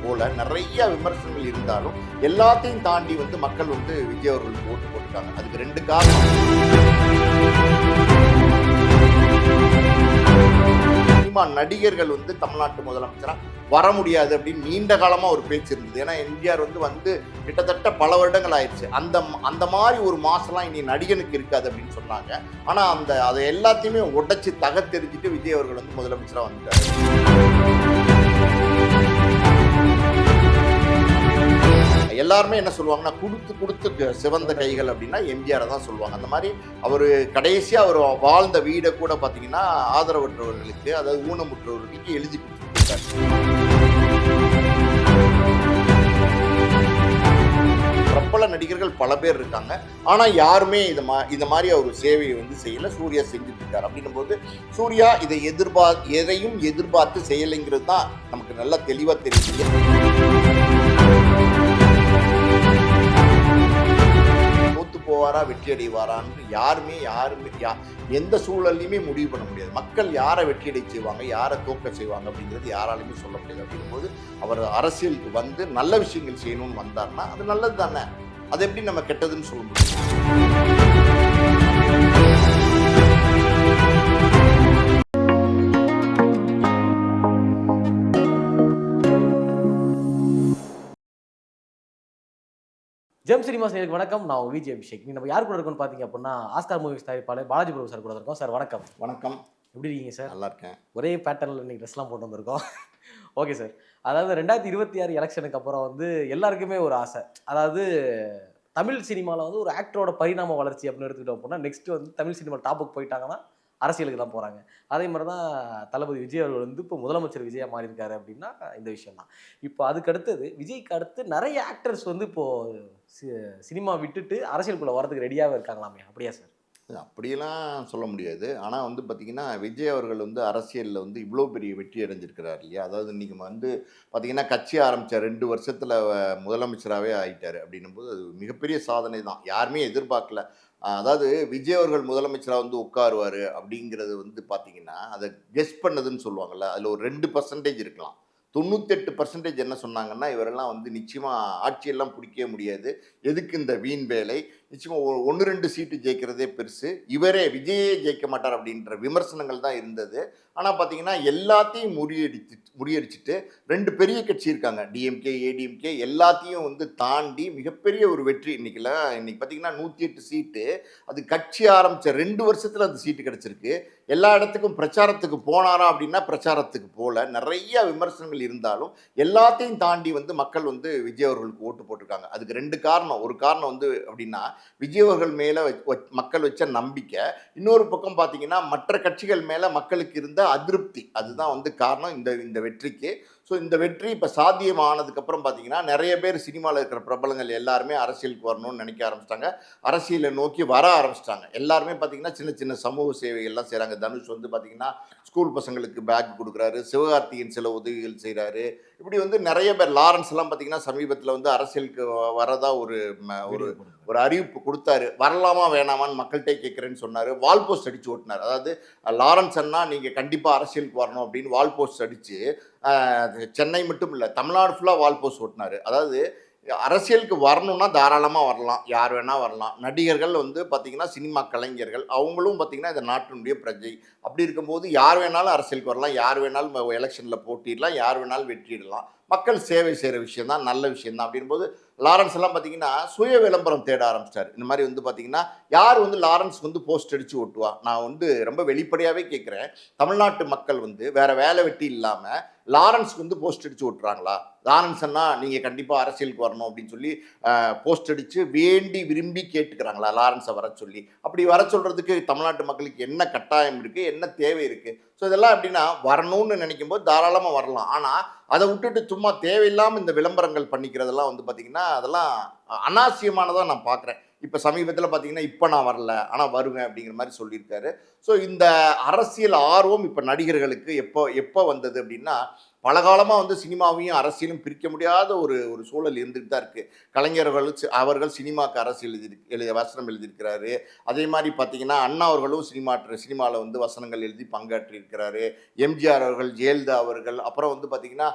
போல நிறைய விமர்சனங்கள் இருந்தாலும் எல்லாத்தையும் தாண்டி வந்து மக்கள் வந்து விஜய் அவர்களுக்கு ஓட்டு போட்டுருக்காங்க. அதுக்கு 2 காரணம். சினிமா நடிகர்கள் வந்து தமிழ்நாட்டு முதலமைச்சரா வர முடியாது அப்படின்னு நீண்ட காலமா ஒரு பேச்சு இருந்தது. ஏன்னா எம்ஜிஆர் வந்து கிட்டத்தட்ட பல வருடங்கள் ஆயிடுச்சு. அந்த மாதிரி ஒரு மாசம்லாம் இனி நடிகனுக்கு இருக்காது அப்படின்னு சொன்னாங்க. ஆனா அதை எல்லாத்தையுமே உடைச்சு தகர்த்தெறிஞ்சிட்டு விஜய் அவர்கள் வந்து முதலமைச்சரா வந்துட்டாரு. எல்லாருமே என்ன சொல்லுவாங்கன்னா, கொடுத்து சிவந்த கைகள் அப்படின்னா எம்ஜிஆரை தான் சொல்லுவாங்க. அந்த மாதிரி அவர் கடைசியா அவர் வாழ்ந்த வீடை கூட பார்த்தீங்கன்னா ஆதரவற்றவர்களுக்கு, அதாவது ஊனமுற்றவர்களுக்கு எழுதி கொடுத்துருக்காரு. பிரபல நடிகர்கள் பல பேர் இருக்காங்க. ஆனா யாருமே இந்த மாதிரி ஒரு சேவையை வந்து செய்யல. சூர்யா செஞ்சுட்டு இருக்காரு. அப்படின்னும் போது சூர்யா எதையும் எதிர்பார்த்து செய்யலைங்கிறது தான் நமக்கு நல்லா தெளிவா தெரியுது. போவாரா வெற்றி அடைவாரான்னு யாருமே எந்த சூழல்லையுமே முடிவு பண்ண முடியாது. மக்கள் யாரை வெற்றி அடை செய்வாங்க, யாரை தோக்க செய்வாங்க அப்படிங்கிறது யாராலுமே சொல்ல முடியாது. அப்படிங்கும் போது அவர் அரசியலுக்கு வந்து நல்ல விஷயங்கள் செய்யணும்னு வந்தார்னா அது நல்லது தானே. அது எப்படி நம்ம கெட்டதுன்னு சொல்ல முடியும்? ஜெம் சினிமாஸ் நேயர்களுக்கு வணக்கம். நான் விஜய் அபிஷேக். நம்ம யார் கூட இருக்கோம்னு பார்த்தீங்க அப்படின்னா ஆஸ்கார் மூவிஸ் தயாரிப்பாளர் பாலாஜி பிரபு சார் கூட இருக்கோம். சார் வணக்கம். வணக்கம். எப்படி இருக்கீங்க சார்? நல்லா இருக்கேன். ஒரே பேட்டர்னில் இன்னைக்கு ட்ரெஸ்லாம் போட்டு வந்திருக்கோம். Okay sir. அதாவது 2026 எலெக்ஷனுக்கு அப்புறம் வந்து எல்லாருக்குமே ஒரு ஆசை. அதாவது தமிழ் சினிமாவில் வந்து ஒரு ஆக்டரோட பரிணாம வளர்ச்சி அப்படின்னு எடுத்துக்கிட்டோம் அப்படின்னா நெக்ஸ்ட் வந்து தமிழ் சினிமா டாப்புக்கு போயிட்டாங்கன்னா அரசியலுக்கு தான் போகிறாங்க. அதே மாதிரி தான் தளபதி விஜய் அவர்கள் வந்து இப்போ முதலமைச்சர் விஜயா மாறி இருக்காரு அப்படின்னா இந்த விஷயம் தான். இப்போ அதுக்கு அடுத்தது விஜய்க்கு அடுத்து நிறைய ஆக்டர்ஸ் வந்து இப்போது சினிமா விட்டுட்டு அரசியலுக்குள்ளே வரதுக்கு ரெடியாகவே இருக்காங்களாமே, அப்படியா சார்? அப்படியெல்லாம் சொல்ல முடியாது. ஆனால் வந்து பார்த்திங்கன்னா விஜய் அவர்கள் வந்து அரசியலில் வந்து இவ்வளோ பெரிய வெற்றி அடைஞ்சிருக்கிறார் இல்லையா. அதாவது இன்றைக்கி வந்து பார்த்திங்கன்னா கட்சி ஆரம்பித்த 2 வருஷத்தில் முதலமைச்சராகவே ஆகிட்டார். அப்படின்னும்போது அது மிகப்பெரிய சாதனை தான். யாருமே எதிர்பார்க்கல. அதாவது விஜய் அவர்கள் முதலமைச்சராக வந்து உட்காருவார் அப்படிங்கிறது வந்து பார்த்திங்கன்னா அதை கெஸ் பண்ணதுன்னு சொல்லுவாங்கள்ல, அதில் ஒரு 2% இருக்கலாம். 98% என்ன சொன்னாங்கன்னா, இவரெல்லாம் வந்து நிச்சயமாக ஆட்சியெல்லாம் பிடிக்கவே முடியாது, எதுக்கு இந்த வீண் வேலை, நிச்சயமாக 1-2 சீட்டு ஜெயிக்கிறதே பெருசு, இவரே விஜயே ஜெயிக்க மாட்டார் அப்படின்ற விமர்சனங்கள் தான் இருந்தது. ஆனால் பார்த்தீங்கன்னா எல்லாத்தையும் முறியடிச்சிட்டு 2 பெரிய கட்சி இருக்காங்க, டிஎம்கே ஏடிஎம்கே, எல்லாத்தையும் வந்து தாண்டி மிகப்பெரிய ஒரு வெற்றி. இன்னைக்கு பார்த்தீங்கன்னா 108 சீட்டு. அது கட்சி ஆரம்பித்த 2 வருஷத்தில் அந்த சீட்டு கிடச்சிருக்கு. எல்லா இடத்துக்கும் பிரச்சாரத்துக்கு போனாரா அப்படின்னா பிரச்சாரத்துக்கு போல. நிறைய விமர்சனங்கள் இருந்தாலும் எல்லாத்தையும் தாண்டி வந்து மக்கள் வந்து விஜய் அவர்களுக்கு ஓட்டு போட்டிருக்காங்க. அதுக்கு 2 காரணம். ஒரு காரணம் வந்து அப்படின்னா விஜய் அவர்கள் மேலே மக்கள் வச்ச நம்பிக்கை. இன்னொரு பக்கம் பார்த்தீங்கன்னா மற்ற கட்சிகள் மேலே மக்களுக்கு இருந்த அதிருப்தி. அதுதான் வந்து காரணம் இந்த வெற்றிக்கு. ஸோ இந்த வெற்றி இப்போ சாத்தியமானதுக்கப்புறம் பார்த்தீங்கன்னா நிறைய பேர் சினிமாவில் இருக்கிற பிரபலங்கள் எல்லாருமே அரசியலுக்கு வரணும்னு நினைக்க ஆரம்பிச்சிட்டாங்க. அரசியலை நோக்கி வர ஆரம்பிச்சிட்டாங்க. எல்லாருமே பார்த்தீங்கன்னா சின்ன சின்ன சமூக சேவைகள்லாம் செய்கிறாங்க. தனுஷ் வந்து பார்த்தீங்கன்னா ஸ்கூல் பசங்களுக்கு பேக் கொடுக்குறாரு, சிவகார்த்திகேயன் சில உதவிகள் செய்கிறாரு. இப்படி வந்து நிறைய பேர், லாரன்ஸ் எல்லாம் பார்த்தீங்கன்னா சமீபத்தில் வந்து அரசியலுக்கு வரதா ஒரு அறிவிப்பு கொடுத்தாரு. வரலாமா வேணாமான்னு மக்கள்கிட்ட கேட்குறேன்னு சொன்னார். வால் போஸ்ட் அடித்து ஓட்டினார். அதாவது லாரன்ஸ் அண்ணா நீங்கள் கண்டிப்பாக அரசியலுக்கு வரணும் அப்படின்னு வால் போஸ்ட் அடித்து சென்னை மட்டும் இல்லை தமிழ்நாடு ஃபுல்லாக வால் போஸ்ட் ஓட்டினார். அதாவது அரசியலுக்கு வரணும்னா தாராளமாக வரலாம், யார் வேணால் வரலாம். நடிகர்கள் வந்து பார்த்திங்கன்னா சினிமா கலைஞர்கள், அவங்களும் பார்த்திங்கன்னா இந்த நாட்டினுடைய பிரஜை. அப்படி இருக்கும்போது யார் வேணாலும் அரசியலுக்கு வரலாம், யார் வேணாலும் எலெக்ஷனில் போட்டிடலாம், யார் வேணாலும் வெற்றிடலாம். மக்கள் சேவை செய்கிற விஷயம் தான், நல்ல விஷயம் தான். அப்படின்போது லாரன்ஸ் எல்லாம் பார்த்தீங்கன்னா சுய விளம்பரம் தேட ஆரம்பிச்சிட்டார். இந்த மாதிரி வந்து பார்த்தீங்கன்னா யார் வந்து லாரன்ஸ் வந்து போஸ்ட் அடித்து ஓட்டுவா? நான் வந்து ரொம்ப வெளிப்படையாகவே கேட்குறேன், தமிழ்நாட்டு மக்கள் வந்து வேறு வேலை வெட்டி இல்லாமல் லாரன்ஸ்க்கு வந்து போஸ்ட் அடித்து ஓட்டுறாங்களா? லாரன்ஸ் அண்ணா நீங்கள் கண்டிப்பாக அரசியலுக்கு வரணும் அப்படின்னு சொல்லி போஸ்ட் அடித்து வேண்டி விரும்பி கேட்டுக்கிறாங்களா லாரன்ஸை வர சொல்லி? அப்படி வர சொல்கிறதுக்கு தமிழ்நாட்டு மக்களுக்கு என்ன கட்டாயம் இருக்குது, என்ன தேவை இருக்குது? ஸோ இதெல்லாம் எப்படின்னா வரணும்னு நினைக்கும் போது தாராளமாக வரலாம். ஆனால் அதை விட்டுட்டு சும்மா தேவையில்லாமல் இந்த விளம்பரங்கள் பண்ணிக்கிறதெல்லாம் வந்து பார்த்திங்கன்னா அதெல்லாம் அனாவசியமானதாக நான் பார்க்குறேன். இப்போ சமீபத்தில் பார்த்தீங்கன்னா இப்போ நான் வரல ஆனால் வருவேன் அப்படிங்கிற மாதிரி சொல்லியிருக்காரு. ஸோ இந்த அரசியல் ஆர்வம் இப்போ நடிகர்களுக்கு எப்போ வந்தது அப்படின்னா, பலகாலமாக வந்து சினிமாவையும் அரசியலும் பிரிக்க முடியாத ஒரு சூழல் இருந்துகிட்டு தான் இருக்குது. கலைஞர்கள் அவர்கள் சினிமாவுக்கு அரசியல் வசனம் எழுதியிருக்கிறாரு. அதே மாதிரி பார்த்தீங்கன்னா அண்ணா அவர்களும் சினிமாவில் வந்து வசனங்கள் எழுதி பங்காற்றியிருக்கிறாரு. எம்ஜிஆர் அவர்கள், ஜெயலலிதா அவர்கள், அப்புறம் வந்து பார்த்திங்கன்னா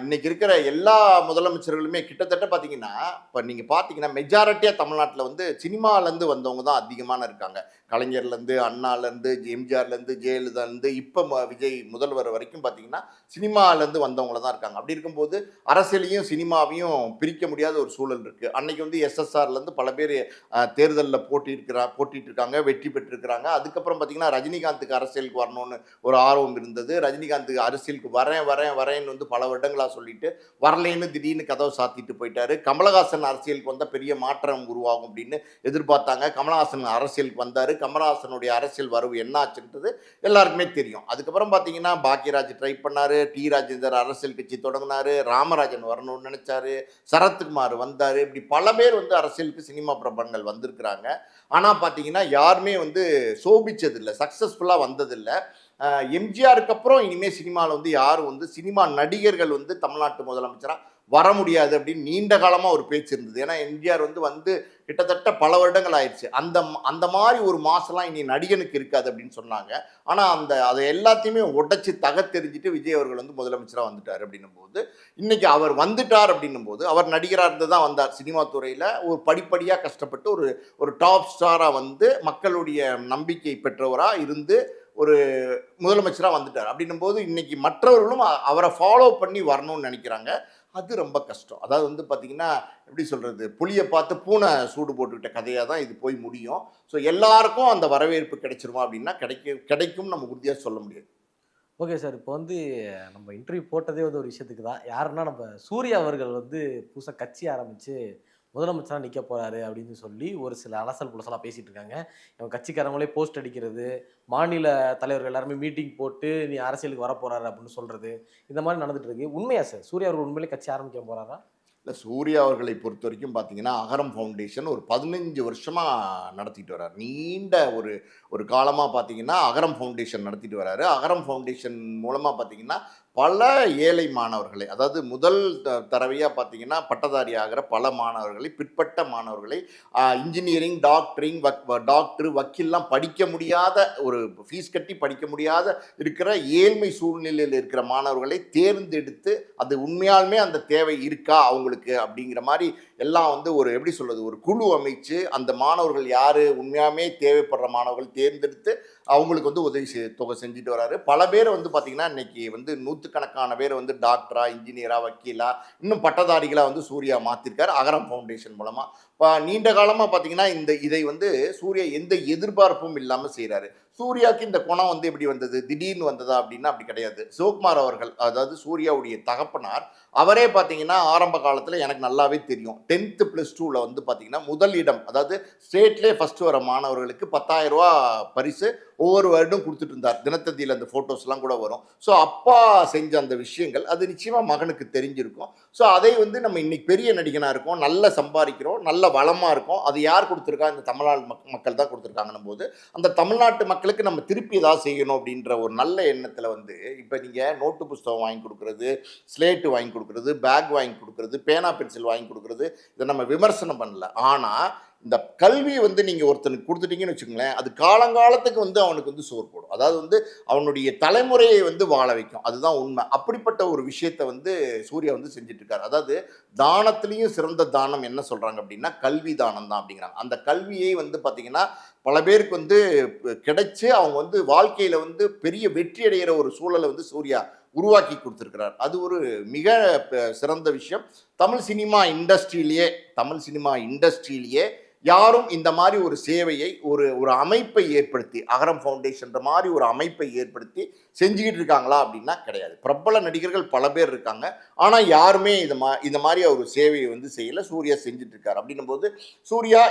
இன்னைக்கு இருக்கிற எல்லா முதலமைச்சர்களுமே கிட்டத்தட்ட பார்த்தீங்கன்னா, இப்போ நீங்க பார்த்தீங்கன்னா மெஜாரிட்டியா தமிழ்நாட்டுல வந்து சினிமாலேருந்து வந்தவங்க தான் அதிகமான இருக்காங்க. கலைஞர்லேருந்து, அண்ணாலேருந்து, எம்ஜிஆர்லேருந்து, ஜெயலலிதாலேருந்து, இப்போ விஜய் முதல்வர் வரைக்கும் பார்த்தீங்கன்னா, சினிமாலேருந்து வந்தவங்கள தான் இருக்காங்க. அப்படி இருக்கும்போது அரசியலையும் சினிமாவையும் பிரிக்க முடியாத ஒரு சூழல் இருக்கு. அன்னைக்கு வந்து எஸ்எஸ்ஆர்லேருந்து பல பேர் தேர்தலில் போட்டிட்டு இருக்காங்க, வெற்றி பெற்றிருக்கிறாங்க. அதுக்கப்புறம் பார்த்தீங்கன்னா, ரஜினிகாந்துக்கு அரசியலுக்கு வரணும்னு ஒரு ஆர்வம் இருந்தது. ரஜினிகாந்த் அரசியலுக்கு வரேன்னு வந்து பல வருடங்களா சொல்லிட்டு வரலேன்னு திடீர்னு கதவை சாத்திட்டு போயிட்டாரு. கமலஹாசன் அரசியலுக்கு வந்தால் பெரிய மாற்றம் உருவாகும் அப்படின்னு எதிர்பார்த்தாங்க. கமலஹாசன் அரசியலுக்கு வந்தார். கமலஹாசனுடைய அரசியல் வரவு என்ன ஆச்சுன்றது எல்லாருக்குமே தெரியும். அதுக்கப்புறம் பார்த்தீங்கன்னா பாக்யராஜ் ட்ரை பண்ணாரு, டி ராஜேந்தர் அரசியல் கட்சி தொடங்கினாரு, ராமராஜன் வரணும்னு நினைச்சாரு, சரத்குமார் வந்தாரு. இப்படி பல பேர் வந்து அரசியலுக்கு சினிமா பிரபலங்கள் வந்திருக்கிறாங்க. ஆனால் பார்த்தீங்கன்னா யாருமே வந்து சோபிச்சதில்லை, சக்ஸஸ்ஃபுல்லாக வந்ததில்லை. எம்ஜிஆருக்கு அப்புறம் இனிமேல் சினிமாவில் வந்து யாரும் வந்து சினிமா நடிகர்கள் வந்து தமிழ்நாட்டு முதலமைச்சராக வர முடியாது அப்படின்னு நீண்ட காலமாக ஒரு பேச்சு இருந்தது. ஏன்னா எம்ஜிஆர் வந்து கிட்டத்தட்ட பல வருடங்கள் ஆயிடுச்சு. அந்த மாதிரி ஒரு மாசெல்லாம் இனி நடிகனுக்கு இருக்காது அப்படின்னு சொன்னாங்க. ஆனால் அதை எல்லாத்தையுமே உடைச்சி தகத்தெறிஞ்சிட்டு விஜய் அவர்கள் வந்து முதலமைச்சராக வந்துட்டார் அப்படின்னும் போது, இன்னைக்கு அவர் வந்துட்டார் அப்படின்னும் போது, அவர் நடிகராக இருந்து தான் வந்தார். சினிமா துறையில் ஒரு படிப்படியாக கஷ்டப்பட்டு ஒரு டாப் ஸ்டாராக வந்து மக்களுடைய நம்பிக்கை பெற்றவராக இருந்து ஒரு முதலமைச்சராக வந்துட்டார். அப்படின்னும் போது இன்னைக்கு மற்றவர்களும் அவரை ஃபாலோ பண்ணி வரணும்னு நினைக்கிறாங்க. அது ரொம்ப கஷ்டம். அதாவது வந்து பார்த்தீங்கன்னா, எப்படி சொல்கிறது, புளியை பார்த்து பூனை சூடு போட்டுக்கிட்ட கதையாக தான் இது போய் முடியும். ஸோ எல்லாருக்கும் அந்த வரவேற்பு கிடைச்சிருமா அப்படின்னா கிடைக்கும் நம்ம உறுதியாக சொல்ல முடியாது. Okay sir. இப்போ வந்து நம்ம இன்டர்வியூ போட்டதே வந்து ஒரு விஷயத்துக்கு தான். யாருன்னா நம்ம சூர்யா அவர்கள் வந்து புதுசாக கட்சி ஆரம்பித்து முதலமைச்சராக நிற்க போகிறாரு அப்படின்னு சொல்லி ஒரு சில அலசல் புலசலாக பேசிகிட்டு இருக்காங்க. இவங்க கட்சிக்காரங்களே போஸ்ட் அடிக்கிறது, மாநில தலைவர்கள் எல்லாருமே மீட்டிங் போட்டு நீ அரசியலுக்கு வர போகிறாரு அப்படின்னு சொல்கிறது, இந்த மாதிரி நடந்துட்டு இருக்கு. உண்மையா சார் சூர்யா அவர்கள் உண்மையிலே கட்சி ஆரம்பிக்க போகிறாரா? இல்லை, சூர்யா அவர்களை பொறுத்த வரைக்கும் பார்த்தீங்கன்னா, அகரம் ஃபவுண்டேஷன் ஒரு 15 வருஷமாக நடத்திட்டு வர்றார். நீண்ட ஒரு காலமாக பார்த்தீங்கன்னா அகரம் ஃபவுண்டேஷன் நடத்திட்டு வர்றாரு. அகரம் ஃபவுண்டேஷன் மூலமாக பார்த்தீங்கன்னா பல ஏழை மாணவர்களை, அதாவது முதல் தடவையாக பார்த்தீங்கன்னா பட்டதாரி ஆகிற பல மாணவர்களை, பிற்பட்ட மாணவர்களை, இன்ஜினியரிங், டாக்டர், வக்கீல்லாம் படிக்க முடியாத, ஒரு ஃபீஸ் கட்டி படிக்க முடியாத இருக்கிற ஏழ்மை சூழ்நிலையில் இருக்கிற மாணவர்களை தேர்ந்தெடுத்து அது உண்மையாலுமே அந்த தேவை இருக்கா அவங்களுக்கு அப்படிங்கிற மாதிரி எல்லாம் வந்து ஒரு எப்படி சொல்கிறது, ஒரு குழு அமைச்சு அந்த மாணவர்கள் யார் உண்மையாலுமே தேவைப்படுற மாணவர்கள் தேர்ந்தெடுத்து அவங்களுக்கு வந்து உதவி தொகை செஞ்சுட்டு வராரு. பல பேர் வந்து பார்த்திங்கன்னா இன்னைக்கு வந்து நூற்றுக்கணக்கான பேர் வந்து டாக்டரா, இன்ஜினியரா, வக்கீலா, இன்னும் பட்டதாரிகளாக வந்து சூர்யா மாற்றிருக்காரு அகரம் ஃபவுண்டேஷன் மூலமாக. இப்போ நீண்ட காலமாக பார்த்தீங்கன்னா இதை வந்து சூர்யா எந்த எதிர்பார்ப்பும் இல்லாமல் செய்கிறாரு. சூர்யாவுக்கு இந்த குணம் வந்து எப்படி வந்தது, திடீர்னு வந்ததா அப்படின்னா அப்படி கிடையாது. சிவகுமார் அவர்கள், அதாவது சூர்யாவுடைய தகப்பனார், அவரே பார்த்தீங்கன்னா ஆரம்ப காலத்தில் எனக்கு நல்லாவே தெரியும், 10th +2ல் வந்து பார்த்தீங்கன்னா முதல் இடம், அதாவது ஸ்டேட்லேயே ஃபஸ்ட்டு வர மாணவர்களுக்கு 10,000 ரூபா பரிசு ஒவ்வொரு வருடம் கொடுத்துட்டு இருந்தார். தினத்தந்தியில் அந்த ஃபோட்டோஸ்லாம் கூட வரும். ஸோ அப்பா செஞ்ச அந்த விஷயங்கள் அது நிச்சயமாக மகனுக்கு தெரிஞ்சிருக்கும். ஸோ அதை வந்து நம்ம இன்னைக்கு பெரிய நடிகனாக இருக்கோம், நல்லா சம்பாதிக்கிறோம், நல்ல வளமாக இருக்கும். அது யார் கொடுத்துருக்கா, இந்த தமிழ்நாடு மக்கள் தான் கொடுத்துருக்காங்கன்னும் போது அந்த தமிழ்நாட்டு மக்களுக்கு நம்ம திருப்பி ஏதாவது செய்யணும் அப்படின்ற ஒரு நல்ல எண்ணத்தில் வந்து இப்போ நீங்கள் நோட்டு புஸ்தகம் வாங்கி கொடுக்குறது, ஸ்லேட்டு வாங்கி கொடுக்குறது, பேக் வாங்கி கொடுக்குறது, பேனா பென்சில் வாங்கி கொடுக்குறது, இதை நம்ம விமர்சனம் பண்ணல. ஆனால் இந்த கல்வியை வந்து நீங்கள் ஒருத்தனுக்கு கொடுத்துட்டீங்கன்னு வச்சுக்கோங்களேன், அது காலங்காலத்துக்கு வந்து அவனுக்கு வந்து சோறு போடும். அதாவது வந்து அவனுடைய தலைமுறையை வந்து வாழ வைக்கும். அதுதான் உண்மை. அப்படிப்பட்ட ஒரு விஷயத்தை வந்து சூர்யா வந்து செஞ்சுட்டு இருக்காரு. அதாவது தானத்திலையும் சிறந்த தானம் என்ன சொல்கிறாங்க அப்படின்னா கல்வி தானம் தான் அப்படிங்கிறாங்க. அந்த கல்வியை வந்து பார்த்திங்கன்னா பல பேருக்கு வந்து கிடைச்சி அவங்க வந்து வாழ்க்கையில் வந்து பெரிய வெற்றி அடைகிற ஒரு சூழலை வந்து சூர்யா உருவாக்கி கொடுத்துருக்கிறார். அது ஒரு மிக சிறந்த விஷயம். தமிழ் சினிமா இண்டஸ்ட்ரியிலேயே யாரும் இந்த மாதிரி ஒரு சேவையை ஒரு அமைப்பை ஏற்படுத்தி, அகரம் ஃபவுண்டேஷன்ற மாதிரி ஒரு அமைப்பை ஏற்படுத்தி செஞ்சுக்கிட்டு இருக்காங்களா அப்படின்னா கிடையாது. பிரபல நடிகர்கள் பல பேர் இருக்காங்க, ஆனால் யாருமே இந்த மாதிரி ஒரு சேவையை வந்து செய்யலை. சூர்யா செஞ்சுட்டு இருக்காரு. அப்படின்னும் போது சூர்யா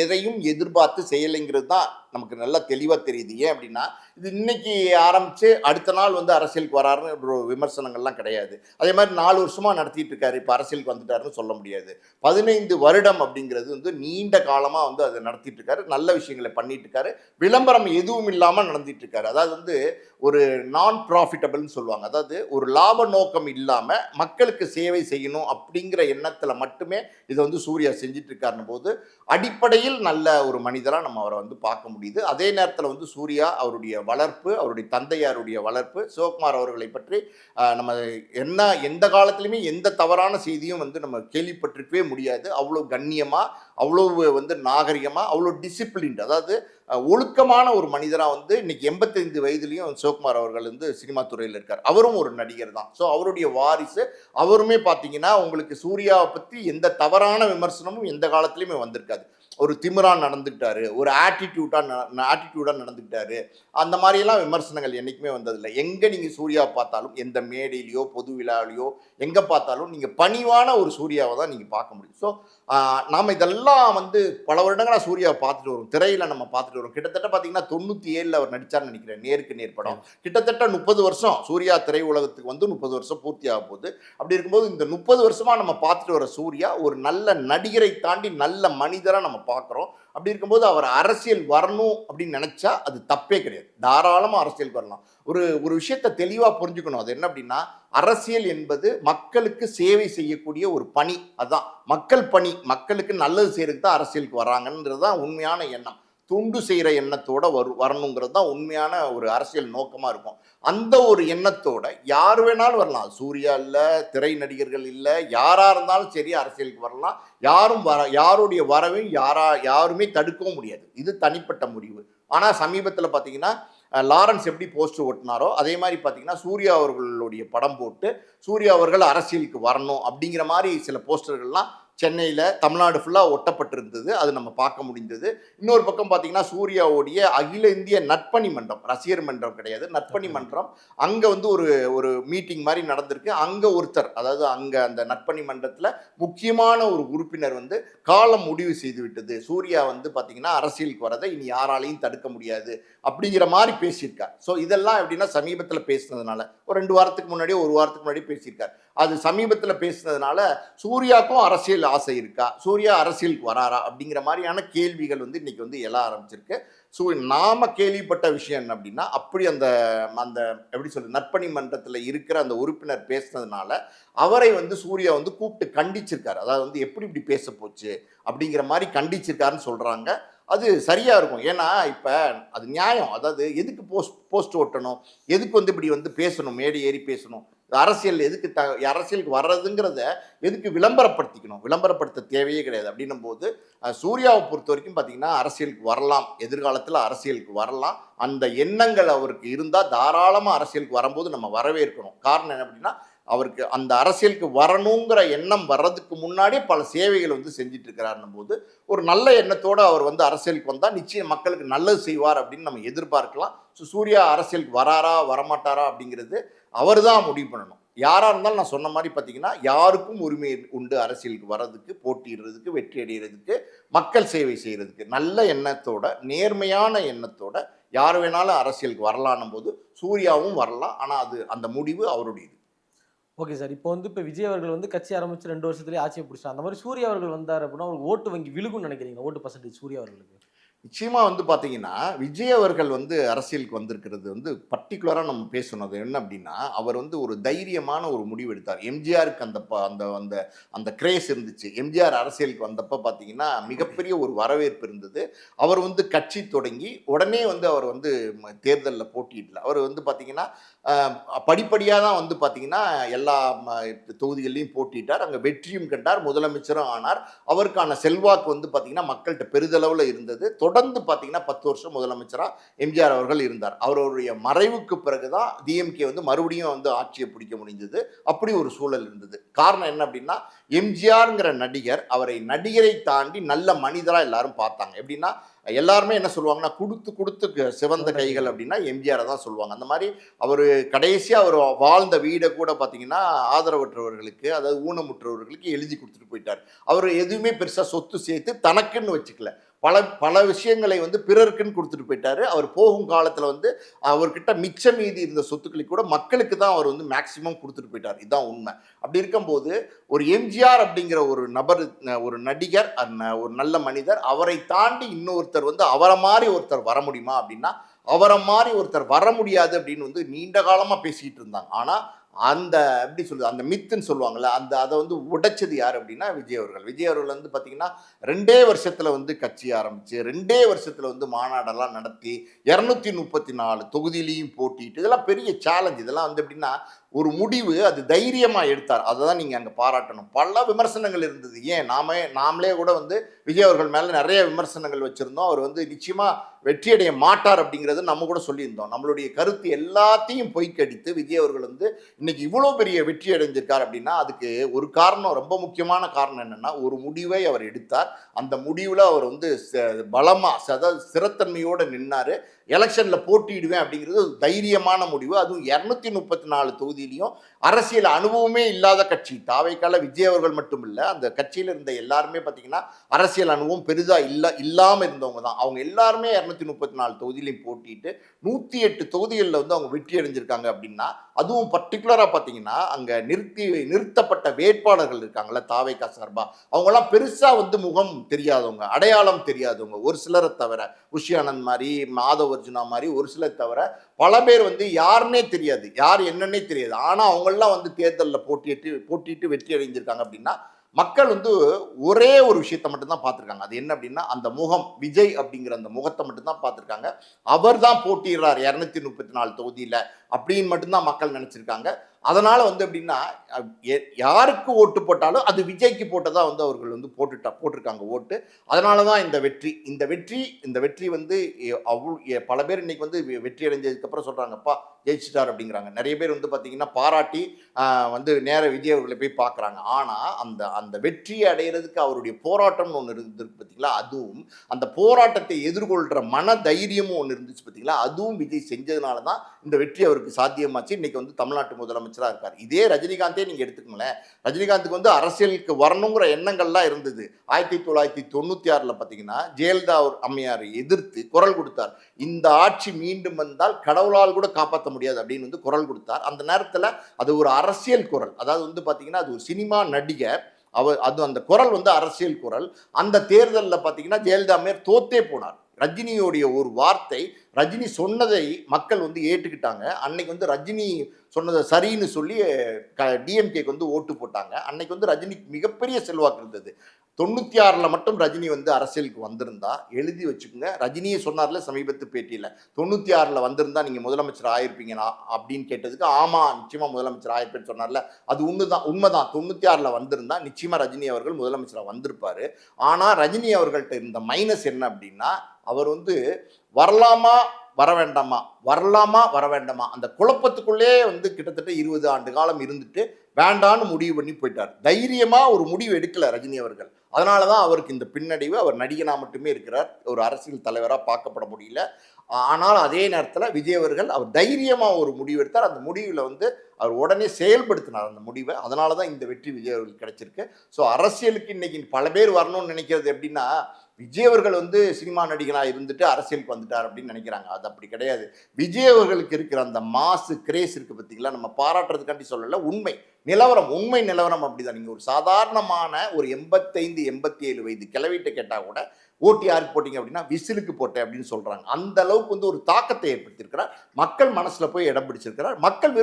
எதையும் எதிர்பார்த்து செய்யலைங்கிறது தான் நமக்கு நல்லா தெளிவாக தெரியுது. ஏன் அப்படின்னா இது இன்னைக்கு ஆரம்பித்து அடுத்த நாள் வந்து அரசியலுக்கு வராருன்னு ஒரு விமர்சனங்கள்லாம் கிடையாது. அதே மாதிரி 4 வருஷமாக நடத்திட்டு இருக்காரு, இப்போ அரசியலுக்கு வந்துட்டாருன்னு சொல்ல முடியாது. 15 வருடம் அப்படிங்கிறது வந்து நீண்ட காலமாக வந்து அதை நடத்திட்டு இருக்காரு. நல்ல விஷயங்களை பண்ணிட்டு இருக்காரு. விளம்பரம் எதுவும் இல்லாமல் நடந்துட்டு இருக்காரு. அதாவது வந்து ஒரு நான் ப்ராஃபிட்டபிள்னு சொல்லுவாங்க. அதாவது ஒரு லாப நோக்கம் இல்லாமல் மக்களுக்கு சேவை செய்யணும் அப்படிங்கிற எண்ணத்தில் மட்டுமே இதை வந்து சூர்யா செஞ்சுட்டு இருக்காருன்னு போது அடிப்படையில் நல்ல ஒரு மனிதராக நம்ம அவரை வந்து பார்க்க முடியும். முடியுது. அதே நேரத்தில் வந்து சூர்யா அவருடைய வளர்ப்பு, அவருடைய தந்தையாருடைய வளர்ப்பு, சிவகுமார் அவர்களை பற்றி நம்ம எந்த காலத்திலுமே எந்த தவறான செய்தியும் வந்து நம்ம கேள்விப்பட்டிருக்கவே முடியாது. அவ்வளோ கண்ணியமாக, அவ்வளோ வந்து நாகரிகமாக, அவ்வளோ டிசிப்ளின்டு, அதாவது ஒழுக்கமான ஒரு மனிதராக வந்து இன்னைக்கு 85 வயதுலையும் சிவகுமார் அவர்கள் வந்து சினிமா துறையில் இருக்கார். அவரும் ஒரு நடிகர் தான். ஸோ அவருடைய வாரிசு. அவருமே பார்த்தீங்கன்னா உங்களுக்கு சூர்யாவை பற்றி எந்த தவறான விமர்சனமும் எந்த காலத்துலையுமே வந்திருக்காது. ஒரு திமிரா நடந்துக்கிட்டாரு, ஒரு ஆட்டிடியூடாக நடந்துக்கிட்டாரு, அந்த மாதிரியெல்லாம் விமர்சனங்கள் என்றைக்குமே வந்ததில்லை. எங்கே நீங்கள் சூர்யா பார்த்தாலும், எந்த மேடையிலையோ பொது விழாவிலையோ எங்கே பார்த்தாலும் நீங்கள் பணிவான ஒரு சூர்யாவை தான் நீங்கள் பார்க்க முடியும். ஸோ நாம் இதெல்லாம் வந்து பல வருடங்களாக சூர்யாவை பார்த்துட்டு வரும், திரையில் நம்ம பார்த்துட்டு வரோம். கிட்டத்தட்ட பார்த்தீங்கன்னா 97 அவர் நடித்தார்னு நினைக்கிறேன், நேருக்கு நேர் படம். கிட்டத்தட்ட 30 வருஷம் சூர்யா திரை உலகத்துக்கு வந்து 30 வருஷம் பூர்த்தி ஆக போகுது. அப்படி இருக்கும்போது இந்த 30 வருஷமாக நம்ம பார்த்துட்டு வர சூர்யா ஒரு நல்ல நடிகரை தாண்டி நல்ல மனிதராக நம்ம பார்க்குறோம். அப்படி இருக்கும்போது அவர் அரசியல் வரணும் அப்படின்னு நினைச்சா அது தப்பே கிடையாது. தாராளமாக அரசியலுக்கு வரலாம். ஒரு விஷயத்தை தெளிவாக புரிஞ்சுக்கணும். அது என்ன அப்படின்னா, அரசியல் என்பது மக்களுக்கு சேவை செய்யக்கூடிய ஒரு பணி. அதுதான் மக்கள் பணி. மக்களுக்கு நல்லது செய்யறதுக்கு தான் அரசியலுக்கு வராங்கன்றது தான் உண்மையான எண்ணம். தொண்டு செய்கிற எண்ணத்தோட வரணுங்கிறது தான் உண்மையான ஒரு அரசியல் நோக்கமாக இருக்கும். அந்த ஒரு எண்ணத்தோட யார் வேணாலும் வரலாம். சூர்யா இல்லை, திரை நடிகர்கள் இல்லை, யாராக இருந்தாலும் சரி அரசியலுக்கு வரலாம். யாருடைய வரவையும் யாருமே தடுக்கவும் முடியாது. இது தனிப்பட்ட முடிவு. ஆனால் சமீபத்தில் பார்த்தீங்கன்னா லாரன்ஸ் எப்படி போஸ்டர் ஓட்டினாரோ அதே மாதிரி பார்த்தீங்கன்னா சூர்யா அவர்களுடைய படம் போட்டு சூர்யா அவர்கள் அரசியலுக்கு வரணும் அப்படிங்கிற மாதிரி சில போஸ்டர்கள்லாம் சென்னையில் தமிழ்நாடு ஃபுல்லாக ஒட்டப்பட்டிருந்தது. அது நம்ம பார்க்க முடிந்தது. இன்னொரு பக்கம் பார்த்தீங்கன்னா சூர்யாவுடைய அகில இந்திய நட்பணி மன்றம், ரசிகர் மன்றம் கிடையாது, நட்பணி மன்றம், அங்கே வந்து ஒரு மீட்டிங் மாதிரி நடந்திருக்கு. அங்கே ஒருத்தர், அதாவது அங்கே அந்த நட்பணி மன்றத்தில் முக்கியமான ஒரு உறுப்பினர் வந்து காலம் முடிவு செய்து விட்டது, சூர்யா வந்து பார்த்தீங்கன்னா அரசியலுக்கு வரதை இனி யாராலையும் தடுக்க முடியாது அப்படிங்கிற மாதிரி பேசியிருக்கார். ஸோ இதெல்லாம் எப்படின்னா சமீபத்தில் பேசினதுனால, ஒரு 2 வாரத்துக்கு முன்னாடியோ 1 வாரத்துக்கு முன்னாடி பேசியிருக்கார். அது சமீபத்தில் பேசினதுனால சூர்யாவுக்கும் அரசியல் ஆசை இருக்கா, சூர்யா அரசியலுக்கு வராரா அப்படிங்கிற மாதிரியான கேள்விகள் வந்து இன்னைக்கு வந்து எழ ஆரம்பிச்சிருக்கு. ஸோ நாம கேள்விப்பட்ட விஷயம் என்ன அப்படின்னா, அப்படி அந்த அந்த எப்படி சொல்றது, நற்பணி மன்றத்தில் இருக்கிற அந்த உறுப்பினர் பேசினதுனால அவரை வந்து சூர்யா வந்து கூப்பிட்டு கண்டிச்சிருக்காரு. அதாவது வந்து எப்படி இப்படி பேச போச்சு அப்படிங்கிற மாதிரி கண்டிச்சிருக்காருன்னு சொல்றாங்க. அது சரியா இருக்கும். ஏன்னா இப்ப அது நியாயம். அதாவது எதுக்கு போஸ்ட் ஓட்டணும், எதுக்கு வந்து இப்படி வந்து பேசணும், மேடை ஏறி பேசணும், அரசியல் எதுக்கு அரசியலுக்கு வர்றதுங்கிறத எதுக்கு விளம்பரப்படுத்திக்கணும், விளம்பரப்படுத்த தேவையே கிடையாது. அப்படின்னும் போது சூர்யாவை பொறுத்த வரைக்கும் பார்த்தீங்கன்னா அரசியலுக்கு வரலாம், எதிர்காலத்தில் அரசியலுக்கு வரலாம். அந்த எண்ணங்கள் அவருக்கு இருந்தால் தாராளமாக அரசியலுக்கு வரும்போது நம்ம வரவேற்கணும். காரணம் என்ன அப்படின்னா, அவருக்கு அந்த அரசியலுக்கு வரணுங்கிற எண்ணம் வர்றதுக்கு முன்னாடியே பல சேவைகள் வந்து செஞ்சுட்டு இருக்கிறாருன்னும் போது ஒரு நல்ல எண்ணத்தோடு அவர் வந்து அரசியலுக்கு வந்தால் நிச்சயம் மக்களுக்கு நல்லது செய்வார் அப்படின்னு நம்ம எதிர்பார்க்கலாம். ஸோ சூர்யா அரசியலுக்கு வராரா வரமாட்டாரா அப்படிங்கிறது அவர் தான் முடிவு பண்ணணும். யாராக இருந்தாலும் நான் சொன்ன மாதிரி பார்த்தீங்கன்னா யாருக்கும் உரிமை உண்டு அரசியலுக்கு வர்றதுக்கு, போட்டியிடுறதுக்கு, வெற்றி அடைகிறதுக்கு, மக்கள் சேவை செய்கிறதுக்கு. நல்ல எண்ணத்தோட, நேர்மையான எண்ணத்தோட யார் வேணாலும் அரசியலுக்கு வரலான்னும் போது சூர்யாவும் வரலாம். ஆனால் அது அந்த முடிவு அவருடையது. Okay sir. இப்போ வந்து இப்போ விஜய் அவர்கள் வந்து கட்சி ஆரம்பிச்சு 2 வருஷத்துலேயே ஆட்சியை பிடிச்சார். அந்த மாதிரி சூர்யா அவர்கள் வந்தார் அப்படின்னா அவருக்கு ஓட்டு வங்கி விழுகும்னு நினைக்கிறீங்க? ஓட்டு பர்சன்டேஜ் சூர்யா அவர்களுக்கு நிச்சயமா வந்து பார்த்தீங்கன்னா, விஜய் அவர்கள் வந்து அரசியலுக்கு வந்திருக்கிறது வந்து பர்ட்டிகுலராக நம்ம பேசணும். அது என்ன அப்படின்னா, அவர் வந்து ஒரு தைரியமான ஒரு முடிவு எடுத்தார். எம்ஜிஆருக்கு அந்த அந்த அந்த அந்த கிரேஸ் இருந்துச்சு. எம்ஜிஆர் அரசியலுக்கு வந்தப்போ பார்த்தீங்கன்னா மிகப்பெரிய ஒரு வரவேற்பு இருந்தது. அவர் வந்து கட்சி தொடங்கி உடனே வந்து அவர் வந்து தேர்தலில் போட்டியிடல. அவர் வந்து பார்த்தீங்கன்னா படிப்படியாக தான் வந்து பார்த்தீங்கன்னா எல்லா தொகுதிகள்லையும் போட்டியிட்டார். அங்கே வெற்றியும் கண்டார், முதலமைச்சரும் ஆனார். அவருக்கான செல்வாக்கு வந்து பார்த்தீங்கன்னா மக்கள்கிட்ட பெரிதளவில் இருந்தது. தொடர்ந்து பார்த்தீங்கன்னா 10 வருஷம் முதலமைச்சராக எம்ஜிஆர் அவர்கள் இருந்தார். அவருடைய மறைவுக்கு பிறகு தான் டிஎம்கே வந்து மறுபடியும் வந்து ஆட்சியை பிடிக்க முடிஞ்சது. அப்படி ஒரு சூழல் இருந்தது. காரணம் என்ன அப்படின்னா, எம்ஜிஆர்ங்கிற நடிகர், அவரை நடிகரை தாண்டி நல்ல மனிதராக எல்லாரும் பார்த்தாங்க. எப்படின்னா எல்லாருமே என்ன சொல்லுவாங்கன்னா, கொடுத்து சிவந்த கைகள் அப்படின்னா எம்ஜிஆரை தான் சொல்லுவாங்க. அந்த மாதிரி அவர் கடைசியாக அவர் வாழ்ந்த வீடை கூட பார்த்தீங்கன்னா ஆதரவற்றவர்களுக்கு, அதாவது ஊனமுற்றவர்களுக்கு எழுதி கொடுத்துட்டு போயிட்டார். அவர் எதுவுமே பெருசாக சொத்து சேர்த்து தனக்குன்னு வச்சுக்கல. பல விஷயங்களை வந்து பிறருக்குன்னு கொடுத்துட்டு போயிட்டாரு. அவர் போகும் காலத்தில் வந்து அவர்கிட்ட மிச்ச மீதி இருந்த சொத்துக்களை கூட மக்களுக்கு தான் அவர் வந்து மேக்சிமம் கொடுத்துட்டு போயிட்டார். இதுதான் உண்மை. அப்படி இருக்கும்போது ஒரு எம்ஜிஆர் அப்படிங்கிற ஒரு நபர், ஒரு நடிகர், ஒரு நல்ல மனிதர், அவரை தாண்டி இன்னொருத்தர் வந்து அவரை மாதிரி ஒருத்தர் வர முடியுமா அப்படின்னா அவரை மாதிரி ஒருத்தர் வர முடியாது அப்படின்னு வந்து நீண்ட காலமாக பேசிக்கிட்டு இருந்தாங்க. ஆனால் அந்த எப்படி சொல்றது, அந்த மித்துன்னு சொல்லுவாங்கல்ல, அதை வந்து உடைச்சது யார் அப்படின்னா விஜய் அவர்கள். விஜய் அவர்கள் வந்து பார்த்தீங்கன்னா 2 வருஷத்துல வந்து கட்சி ஆரம்பிச்சு 2 வருஷத்துல வந்து மாநாடெல்லாம் நடத்தி 234 தொகுதியிலையும் போட்டிட்டு, இதெல்லாம் பெரிய சேலஞ்ச். இதெல்லாம் வந்து எப்படின்னா ஒரு முடிவு அது தைரியமா எடுத்தார். அதை தான் நீங்க அங்க பாராட்டணும். பல விமர்சனங்கள் இருந்தது. ஏன் நாமளே கூட வந்து விஜய் அவர்கள் மேல நிறைய விமர்சனங்கள் வச்சிருந்தோம். அவர் வந்து நிச்சயமா வெற்றியடைய மாட்டார் அப்படிங்கிறது நம்ம கூட சொல்லியிருந்தோம். நம்மளுடைய கருத்து எல்லாத்தையும் பொய்க்கடித்து விஜய் அவர்கள் வந்து இன்னைக்கு இவ்வளோ பெரிய வெற்றி அடைஞ்சிருக்கார் அப்படின்னா அதுக்கு ஒரு காரணம், ரொம்ப முக்கியமான காரணம் என்னன்னா, ஒரு முடிவை அவர் எடுத்தார். அந்த முடிவில் அவர் வந்து பலமா ஸ்திரத்தன்மையோடு நின்னாரு. எலெக்ஷன்ல போட்டியிடுவேன் அப்படிங்கிறது ஒரு தைரியமான முடிவு. அதுவும் 234 தொகுதியிலையும் அரசியல் அனுபவமே இல்லாத கட்சி தாவேக்கால விஜய் அவர்கள் மட்டும் இல்லை, அந்த கட்சியில் இருந்த எல்லாருமே பார்த்தீங்கன்னா அரசியல் அனுபவம் பெரிதா இல்லாமல் இருந்தவங்க தான். அவங்க எல்லாருமே 234 தொகுதியிலையும் போட்டிட்டு 108 தொகுதிகளில் வந்து அவங்க வெற்றி அடைஞ்சிருக்காங்க. அப்படின்னா அதுவும் பர்டிகுலராக பார்த்தீங்கன்னா அங்கே நிறுத்தப்பட்ட வேட்பாளர்கள் இருக்காங்கல்ல தாவேக்கா சார்பா, அவங்கெல்லாம் பெருசாக வந்து முகம் தெரியாதவங்க, அடையாளம் தெரியாதவங்க, ஒரு சிலரை தவிர உஷியானந்த் மாதிரி, மாதவ அர்ஜுனா மாதிரி ஒரு சிலர் தவிர பல பேர் வந்து யாருன்னே தெரியாது, யார் என்னன்னே தெரியாது. ஆனால் அவங்கெல்லாம் வந்து தேர்தலில் போட்டிட்டு வெற்றி அடைஞ்சிருக்காங்க. அப்படின்னா மக்கள் வந்து ஒரே ஒரு விஷயத்தை மட்டும்தான் பார்த்துருக்காங்க. அது என்ன அப்படின்னா அந்த முகம், விஜய் அப்படிங்கிற அந்த முகத்தை மட்டும்தான் பார்த்துருக்காங்க. அவர் தான் போட்டிடுறார் 234 தொகுதியில் அப்படின்னு மட்டும்தான் மக்கள் நினச்சிருக்காங்க. அதனால வந்து எப்படின்னா யாருக்கு ஓட்டு போட்டாலும் அது விஜய்க்கு போட்டதா வந்து அவர்கள் வந்து போட்டிருக்காங்க ஓட்டு. அதனால தான் இந்த வெற்றி வந்து பல பேர் இன்னைக்கு வந்து வெற்றி அடைஞ்சதுக்கு அப்புறம் சொல்றாங்கப்பா ஜெயிச்சிட்டார் அப்படிங்கிறாங்க. நிறைய பேர் வந்து பார்த்தீங்கன்னா பாராட்டி வந்து நேர விஜய் அவர்களை போய் பார்க்குறாங்க. ஆனால் அந்த அந்த வெற்றியை அடைகிறதுக்கு அவருடைய போராட்டம்னு ஒன்று இருந்திருக்கு பார்த்தீங்களா, அதுவும் அந்த போராட்டத்தை எதிர்கொள்கிற மன தைரியமும் ஒன்று இருந்துச்சு பார்த்தீங்களா, அதுவும் விஜய் செஞ்சதுனால தான் இந்த வெற்றி அவருக்கு சாத்தியமாச்சு. இன்னைக்கு வந்து தமிழ்நாட்டு முதலமைச்சராக இருக்கார். இதே ரஜினிகாந்தே நீங்கள் எடுத்துக்கங்களேன், ரஜினிகாந்துக்கு வந்து அரசியலுக்கு வரணுங்கிற எண்ணங்கள்லாம் இருந்தது. 1996 பார்த்தீங்கன்னா ஜெயலலிதா அம்மையாரை எதிர்த்து குரல் கொடுத்தார். இந்த ஆட்சி மீண்டும் வந்தால் கடவுளால் கூட காப்பாற்ற முடியாது அப்படின்னு வந்து குரல் கொடுத்தார். அந்த நேரத்தில் அது ஒரு அரசியல் குரல். அதாவது வந்து பார்த்தீங்கன்னா அது ஒரு சினிமா நடிகர், அந்த குரல் வந்து அரசியல் குரல். அந்த தேர்தலில் பார்த்தீங்கன்னா ஜெயலலிதா அம்மையார் தோத்தே போனார். ரஜினியோடைய ஒரு வார்த்தை, ரஜினி சொன்னதை மக்கள் வந்து ஏற்றுக்கிட்டாங்க. அன்னைக்கு வந்து ரஜினி சொன்னதை சரின்னு சொல்லி டிஎம்கேக்கு வந்து ஓட்டு போட்டாங்க. அன்னைக்கு வந்து ரஜினிக்கு மிகப்பெரிய செல்வாக்கு இருந்தது. 96 மட்டும் ரஜினி வந்து அரசியலுக்கு வந்திருந்தா, எழுதி வச்சுக்கோங்க, ரஜினியே சொன்னார்ல சமீபத்து பேட்டியில், 96 வந்திருந்தா நீங்கள் முதலமைச்சர் ஆயிருப்பீங்களா அப்படின்னு கேட்டதுக்கு ஆமாம் நிச்சயமாக முதலமைச்சர் ஆயிருப்பேன்னு சொன்னார்ல, அது உண்மைதான் 96 வந்திருந்தா நிச்சயமாக ரஜினி அவர்கள் முதலமைச்சராக வந்திருப்பார். ஆனால் ரஜினி அவர்கள்ட்ட இருந்த மைனஸ் என்ன அப்படின்னா, அவர் வந்து வரலாமா வர வேண்டாமா அந்த குழப்பத்துக்குள்ளே வந்து கிட்டத்தட்ட 20 ஆண்டு காலம் இருந்துட்டு வேண்டான்னு முடிவு பண்ணி போயிட்டார். தைரியமா ஒரு முடிவு எடுக்கல ரஜினி அவர்கள். அதனால தான் அவருக்கு இந்த பின்னடைவு. அவர் நடிகனா மட்டுமே இருக்கிறார், ஒரு அரசியல் தலைவராக பார்க்கப்பட முடியல. ஆனால் அதே நேரத்தில் விஜய் அவர்கள் அவர் தைரியமா ஒரு முடிவு எடுத்தார். அந்த முடிவில் வந்து அவர் உடனே செயல்படுத்தினார் அந்த முடிவை. அதனால தான் இந்த வெற்றி விஜய் அவர்களுக்கு கிடைச்சிருக்கு. ஸோ அரசியலுக்கு இன்னைக்கு பல பேர் வரணும்னு நினைக்கிறது எப்படின்னா, விஜய் அவர்கள் வந்து சினிமா நடிகனாக இருந்துட்டு அரசியலுக்கு வந்துட்டார் அப்படின்னு நினைக்கிறாங்க. அது அப்படி கிடையாது. விஜய் அவர்களுக்கு இருக்கிற அந்த மாசு கிரேஸ் இருக்கு பார்த்தீங்களா, நம்ம பாராட்டுறதுக்காண்டி சொல்லலை, உண்மை நிலவரம் அப்படிதான். நீங்கள் ஒரு சாதாரணமான ஒரு 85 87 வயது கிளவிட்ட கேட்டால் கூட ஓட்டு யாருக்கு போட்டிங்க அப்படின்னா விசிலுக்கு போட்டேன் அப்படின்னு சொல்கிறாங்க. அந்த அளவுக்கு வந்து ஒரு தாக்கத்தை ஏற்படுத்தியிருக்கிறார். மக்கள் மனசில் போய் இடம் பிடிச்சிருக்கிறார். மக்கள்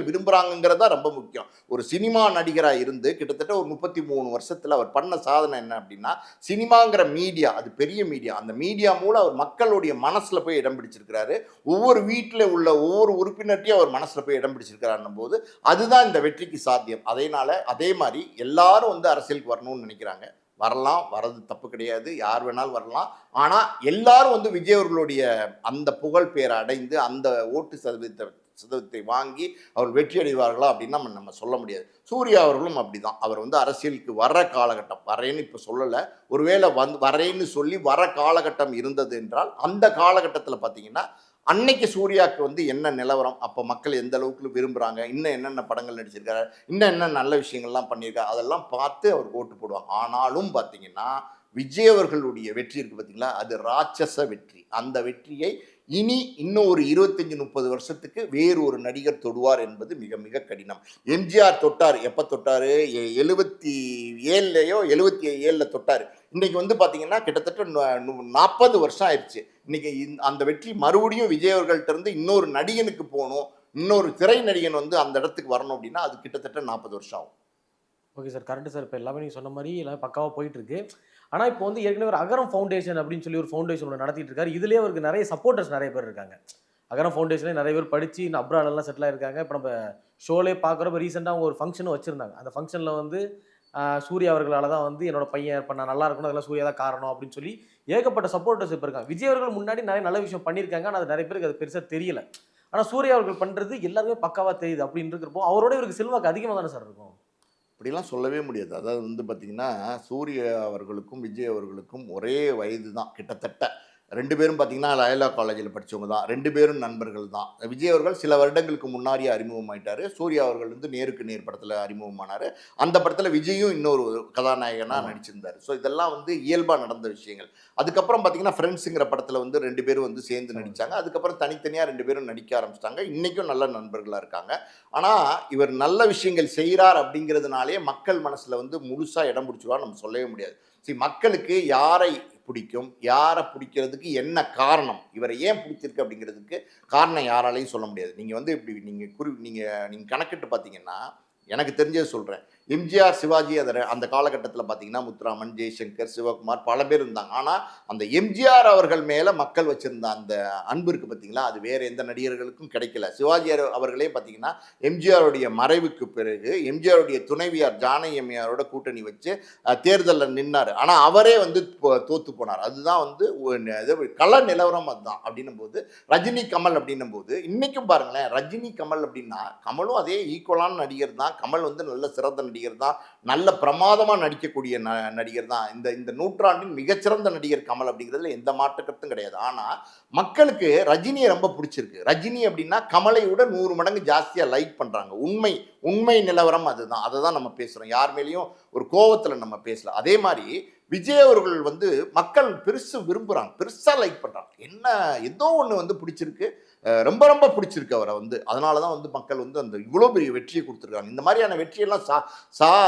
விரும்புகிறாங்கிறதா ரொம்ப முக்கியம். ஒரு சினிமா நடிகராக இருந்து கிட்டத்தட்ட ஒரு 33 வருஷத்தில் அவர் பண்ண சாதனை என்ன அப்படின்னா, சினிமாங்கிற மீடியா, அது பெரிய மீடியா, அந்த மீடியா மூலம் அவர் மக்களுடைய மனசில் போய் இடம் பிடிச்சிருக்கிறாரு. ஒவ்வொரு வீட்டில் உள்ள ஒவ்வொரு உறுப்பினர்ட்டையும் அவர் மனசில் போய் இடம் பிடிச்சிருக்கிறாருன்னும் போது அதுதான் இந்த வெற்றிக்கு சாத்தியம். அதே மாதிரி எல்லாரும் வந்து அரசியலுக்கு வரணும்னு நினைக்கிறாங்க. வர்றது தப்பு கிடையாது, யார் வேணாலும் வரலாம். ஆனால் எல்லாரும் வந்து விஜய் அவர்களுடைய அந்த புகழ் பேரை அடைந்து அந்த ஓட்டு சதவீதத்தை வாங்கி அவர் வெற்றி அடைவார்களா அப்படின்னா நம்ம சொல்ல முடியாது. சூர்யா அவர்களும் அப்படிதான். அவர் வந்து அரசியலுக்கு வர காலகட்டம், வரேன்னு இப்போ சொல்லலை, ஒருவேளை வரேன்னு சொல்லி வர காலகட்டம் இருந்தது என்றால் அந்த காலகட்டத்தில் பார்த்தீங்கன்னா அன்னைக்கு சூர்யாவுக்கு வந்து என்ன நிலவரம், அப்போ மக்கள் எந்த அளவுக்கு விரும்புகிறாங்க, இன்னும் என்னென்ன படங்கள் நடிச்சிருக்காரு, இன்னும் என்ன நல்ல விஷயங்கள்லாம் பண்ணியிருக்காரு, அதெல்லாம் பார்த்து அவர் ஓட்டு போடுவாங்க. ஆனாலும் பார்த்தீங்கன்னா விஜய் அவர்களுடைய வெற்றி இருக்குது பார்த்தீங்களா, அது ராட்சச வெற்றி. அந்த வெற்றியை இன்னும் ஒரு 25-30 வருஷத்துக்கு வேறு ஒரு நடிகர் தொடுவார் என்பது மிக மிக கடினம். எம்ஜிஆர் தொட்டார், எப்போ தொட்டார், 77 தொட்டார். இன்னைக்கு வந்து பார்த்தீங்கன்னா கிட்டத்தட்ட 40 வருஷம் ஆயிடுச்சு. இன்னைக்கு அந்த வெற்றி மறுபடியும் விஜய் அவர்கள்ட்ட இருந்து இன்னொரு நடிகனுக்கு போகணும், இன்னொரு திரை நடிகன் வந்து அந்த இடத்துக்கு வரணும் அப்படின்னா அது கிட்டத்தட்ட 40 வருஷம் ஆகும். Okay sir. Correct sir. இப்ப எல்லாமே நீங்க சொன்ன மாரி எல்லாமே பக்காவா போயிட்டு இருக்கு. ஆனா இப்போ வந்து ஏற்கனவே ஒரு அகரம் ஃபவுண்டேஷன் அப்படின்னு சொல்லி ஒரு ஃபவுண்டேஷன் ஒண்ணு நடத்திட்டு இருக்காரு. இதுலயே அவருக்கு நெறைய சப்போர்ட்டர்ஸ் நெறைய பேர் இருக்காங்க. அகரம் ஃபவுண்டேஷன்லயே நெறைய பேர் படிச்சு அப்ராட்லாம் செட்டில் ஆயிருக்காங்க. இப்ப நம்ம ஷோலயே பார்க்குறோம். இப்ப ரீசென்ட்டா அவங்க ஒரு ஃபங்ஷனும் வச்சிருந்தாங்க. அந்த ஃபங்ஷன்ல வந்து சூர்யா அவர்களால தான் வந்து என்னோட பையன் இப்ப நான் நல்லா இருக்கணும். அதெல்லாம் சூர்யா தான் காரணம் அப்படின்னு சொல்லி ஏகப்பட்ட சப்போர்ட்டர்ஸ் இப்ப இருக்காங்க. விஜய் அவர்கள் முன்னாடி நெறைய நல்ல விஷயம் பண்ணியிருக்காங்க. ஆனா அது நெறைய பேருக்கு அது பெருசா தெரியல. ஆனா சூர்யா அவர்கள் பண்றது எல்லாருமே பக்காவா தெரியுது அப்படின்னு இருக்கிறப்போ, அவரோட இவருக்கு செல்வாக்கு அதிகமா தானே சார் இருக்கும்? அப்படிலாம் சொல்லவே முடியாது. அதாவது வந்து பார்த்தீங்கன்னா, சூர்யா அவர்களுக்கும், விஜய் அவர்களுக்கும் ஒரே வயது தான் கிட்டத்தட்ட. 2 பேரும் பார்த்தீங்கன்னா, லயோலா காலேஜில படிச்சவங்க தான். 2 பேரும் நண்பர்கள் தான். விஜய் அவர்கள் சில வருடங்களுக்கு முன்னாடியே அறிமுகமாயிட்டாரு. சூர்யா அவர்கள் வந்து நேருக்கு நேர் படத்தில அறிமுகமானாரு. அந்த படத்தில விஜயும் இன்னொரு கதாநாயகனா ஆமா. நடிச்சிருந்தாரு. ஸோ இதெல்லாம் வந்து இயல்பா நடந்த விஷயங்கள். அதுக்கப்புறம் பார்த்தீங்கன்னா, ஃப்ரெண்ட்ஸுங்கிற படத்தில வந்து 2 பேரும் வந்து சேர்ந்து ஆமாங்க நடிச்சாங்க. சார். அதுக்கப்புறம் தனித்தனியா 2 பேரும் நடிக்க ஆரம்பிச்சுட்டாங்க. இன்னைக்கும் நல்ல நண்பர்களா இருக்காங்க. ஆனா, இவர் நல்ல விஷயங்கள் செய்றார் அப்படிங்கிறதுனாலயே மக்கள் மனசுல வந்து முழுசா இடம் பிடிச்சுருவார்ன்னு நம்ம சொல்லவே முடியாது. மக்களுக்கு யாரை பிடிக்கும், யார பிடிக்கிறதுக்கு என்ன காரணம்? இவரை ஏன் பிடிச்சிருக்கு அப்படிங்கிறதுக்கு காரணம் யாராலயும் சொல்ல முடியாது. நீங்க வந்து இப்படி நீங்க நீங்க கணக்கிட்டு பார்த்தீங்கன்னா, எனக்கு தெரிஞ்சத சொல்றேன். எம்ஜிஆர், சிவாஜி அந்த காலகட்டத்தில பார்த்தீங்கன்னா, முத்துராமன், ஜெய்சங்கர், சிவகுமார் பல பேர் இருந்தாங்க. ஆனா, அந்த எம்ஜிஆர் அவர்கள் மேல மக்கள் வச்சிருந்த அந்த அன்பு இருக்கு பார்த்தீங்களா, அது வேற எந்த நடிகர்களுக்கும் கிடைக்கல. சிவாஜி அவர்களே பார்த்தீங்கன்னா, எம்ஜிஆருடைய மறைவுக்கு பிறகு எம்ஜிஆருடைய துணைவியார் ஜானகி அம்மையாரோட கூட்டணி வச்சு தேர்தல்ல நின்னாரு. ஆனா, அவரே வந்து தோத்து போனார். அதுதான் வந்து கள நிலவரம் அதுதான். அப்படின்னும்போது, ரஜினி, கமல் அப்படின்னும்போது, இன்னைக்கும் பாருங்களேன், ரஜினி, கமல் அப்படின்னா, கமலும் அதே ஈக்குவலான நடிகர் தான். கமல் வந்து நல்ல சிறந்த நடிகர் தான். நல்ல பிரமாதமா நடிக்கக்கூடிய நடிகர் தான். இந்த இந்த நூற்றாண்டின் மிகச்சிறந்த நடிகர் கமல் அப்படிங்கிறதுல எந்த மாற்று கருத்தும் கிடையாது. ஆனா, மக்களுக்கு ரஜினியை ரொம்ப பிடிச்சிருக்கு. ரஜினி அப்படின்னா கமலை விட 100 மடங்கு ஜாஸ்தியா லைக் பண்றாங்க. உண்மை உண்மை நிலவரம் அதுதான். அததான் நம்ம பேசுறோம். யார் மேலேயும் ஒரு கோவத்துல நம்ம பேசல. அதே மாரி விஜய் அவர்கள் வந்து மக்கள் பெருசு விரும்புறாங்க. பெருசா லைக் பண்றாங்க. என்ன ஏதோ ஒண்ணு வந்து பிடிச்சிருக்கு. ரொம்ப ரொம்ப பிடிச்சிருக்கு அவரை வந்து. அதனால தான் வந்து மக்கள் வந்து அந்த இவ்வளோ பெரிய வெற்றியை குடுத்துருக்காங்க. இந்த மாரியான வெற்றியெல்லாம்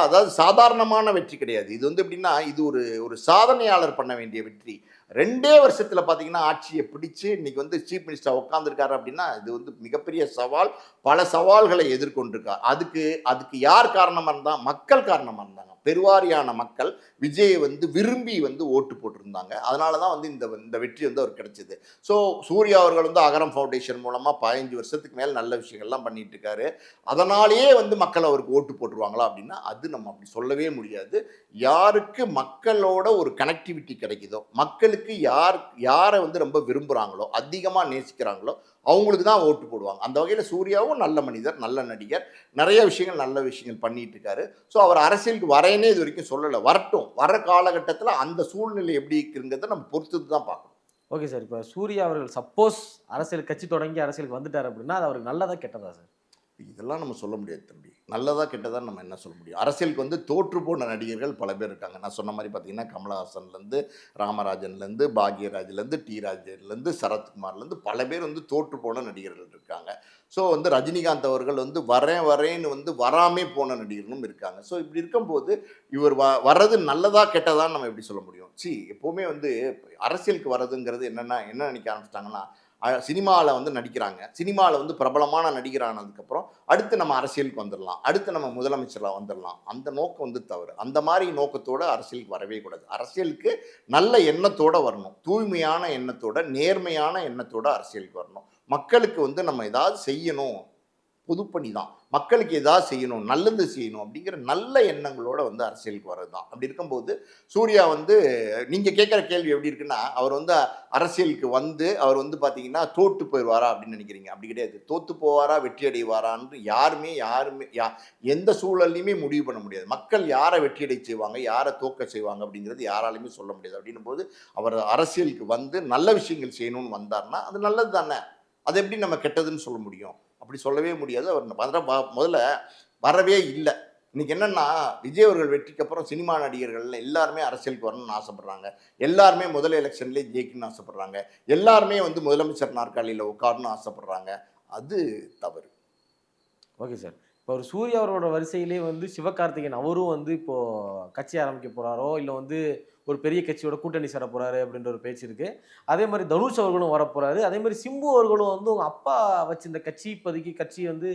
அதாவது சாதாரணமான வெற்றி கிடையாது. இது வந்து எப்படின்னா, இது ஒரு ஒரு சாதனையாளர் பண்ண வேண்டிய வெற்றி. 2 வருஷத்துல பார்த்தீங்கன்னா, ஆட்சிய பிடிச்சு இன்னைக்கு வந்து சீஃப் மினிஸ்டரா உட்கார்ந்திருக்காரு அப்படின்னா, இது வந்து மிகப்பெரிய சவால். பல சவால்களை எதிர்கொண்டிருக்கார். அதுக்கு அதுக்கு யார் காரணமா இருந்தா? மக்கள் காரணமா இருந்தாங்க. பெருவாரியான மக்கள் விஜயை வந்து விரும்பி வந்து ஓட்டு போட்டிருந்தாங்க. அதனால தான் வந்து இந்த இந்த வெற்றி வந்து அவருக்கு கிடைச்சது. ஸோ சூர்யா அவர்கள் வந்து அகரம் ஃபவுண்டேஷன் மூலமா 15 வருஷத்துக்கு மேல நல்ல விஷயங்கள்லாம் பண்ணிட்டு இருக்காரு. அதனாலேயே வந்து மக்கள் அவருக்கு ஓட்டு போட்டுருவாங்களா அப்படின்னா, அது நம்ம அப்படி சொல்லவே முடியாது. யாருக்கு மக்களோட ஒரு கனெக்டிவிட்டி கிடைக்குதோ, மக்களுக்கு யாரை வந்து ரொம்ப விரும்புறாங்களோ, அதிகமா நேசிக்கிறாங்களோ, அவங்களுக்கு தான் ஓட்டு போடுவாங்க. அந்த வகையில சூர்யாவும் நல்ல மனிதர், நல்ல நடிகர். நிறைய விஷயங்கள் நல்ல விஷயங்கள் பண்ணிட்டு இருக்காரு. ஸோ அவர் அரசியலுக்கு வரேன்னே இது வரைக்கும் சொல்லல. வரட்டும். வர காலகட்டத்தில அந்த சூழ்நிலை எப்படி இருக்குங்கிறத நம்ம பொறுத்து தான் பார்க்கணும். Okay sir. இப்ப சூர்யா அவர்கள் சப்போஸ் அரசியல் கட்சி தொடங்கி அரசியலுக்கு வந்துட்டாரு அப்படின்னா, அது அவருக்கு நல்லதா கெட்டதா சார்? இதெல்லாம் நம்ம சொல்ல முடியாது தம்பி. நல்லதா கெட்டதான்னு நம்ம என்ன சொல்ல முடியும்? அரசியலுக்கு வந்து தோற்று போன நடிகர்கள் பல பேர் இருக்காங்க. நான் சொன்ன மாரி பார்த்தீங்கன்னா, கமலஹாசன்லேருந்து, ராமராஜன்லேருந்து, பாக்யராஜ்லேருந்து, டி ராஜேந்திரலேருந்து, சரத்குமார்லேருந்து பல பேர் வந்து தோற்று போன நடிகர்கள் இருக்காங்க. ஸோ வந்து ரஜினிகாந்த் அவர்கள் வந்து வரேன்னு வந்து வராமே போன நடிகர்களும் இருக்காங்க. ஸோ இப்படி இருக்கும்போது, இவர் வர்றது நல்லதா கெட்டதான்னு நம்ம எப்படி சொல்ல முடியும்? எப்பவுமே வந்து அரசியலுக்கு வர்றதுங்கிறது என்னன்னா, என்ன நினைக்க ஆரம்பிச்சுட்டாங்கன்னா, சினிமால வந்து நடிக்கிறாங்க. சினிமால வந்து பிரபலமான நடிகர் ஆனதுக்கப்புறம், அடுத்து நம்ம அரசியலுக்கு வந்துரலாம். அடுத்து நம்ம முதலமைச்சரா வந்துரலாம். அந்த நோக்கம் வந்து தவறு. அந்த மாரி நோக்கத்தோட அரசியலுக்கு வரவே கூடாது. அரசியலுக்கு நல்ல எண்ணத்தோட வரணும். தூய்மையான எண்ணத்தோட, நேர்மையான எண்ணத்தோட அரசியலுக்கு வரணும். மக்களுக்கு வந்து நம்ம ஏதாவது செய்யணும். பொதுப்பணி தான். மக்களுக்கு ஏதாவது செய்யணும், நல்லது செய்யணும் அப்படிங்கிற நல்ல எண்ணங்களோட வந்து அரசியலுக்கு வர்றது தான். அப்படி இருக்கும்போது, சூர்யா வந்து நீங்க கேட்கிற கேள்வி எப்படி இருக்குன்னா, அவர் வந்து அரசியலுக்கு வந்து அவர் வந்து பார்த்தீங்கன்னா, தோற்று போயிருவாரா அப்படின்னு நினைக்கிறீங்க. அப்படி கிடையாது. தோத்து போவாரா, வெற்றி அடைவாரான்னு யாருமே எந்த சூழல்லையுமே முடிவு பண்ண முடியாது. மக்கள் யார வெற்றியடை செய்வாங்க, யார தோற்க செய்வாங்க அப்படிங்கிறது யாராலுமே சொல்ல முடியாது. அப்படின்னும்போது, அவர் அரசியலுக்கு வந்து நல்ல விஷயங்கள் செய்யணும்னு வந்தார்னா, அது நல்லது தானே. அது எப்படி நம்ம கெட்டதுன்னு சொல்ல முடியும்? அப்படி சொல்லவே முடியாது. அவர் முதல்ல வரவே இல்ல. இன்னைக்கு என்னன்னா, விஜய் அவர்கள் வெற்றிக்கு அப்புறம் சினிமா நடிகர்கள் எல்லாருமே அரசியலுக்கு வரணும்னு ஆசைப்படுறாங்க. எல்லாருமே முதல் எலெக்ஷன்லேயே ஜெயிக்கணும்னு ஆசைப்படுறாங்க. எல்லாருமே வந்து முதலமைச்சர் நாற்காலியில உட்காரணும்னு ஆசைப்படுறாங்க. அது தவறு. Okay sir. இப்போ ஒரு சூர்யா அவரோட வரிசையிலே வந்து சிவகார்த்திகேயன் அவரும் வந்து இப்போ கட்சி ஆரம்பிக்க போறாரோ, இல்ல வந்து ஒரு பெரிய கட்சியோட கூட்டணி சேர போறாரு அப்படின்ற ஒரு பேச்சு இருக்கு. அதே மாதிரி தனுஷ் அவர்களும் வரப்போறாரு. அதே மாதிரி சிம்பு அவர்களும் வந்து உங்க அப்பா வச்சிருந்த கட்சி இப்போதைக்கு கட்சி வந்து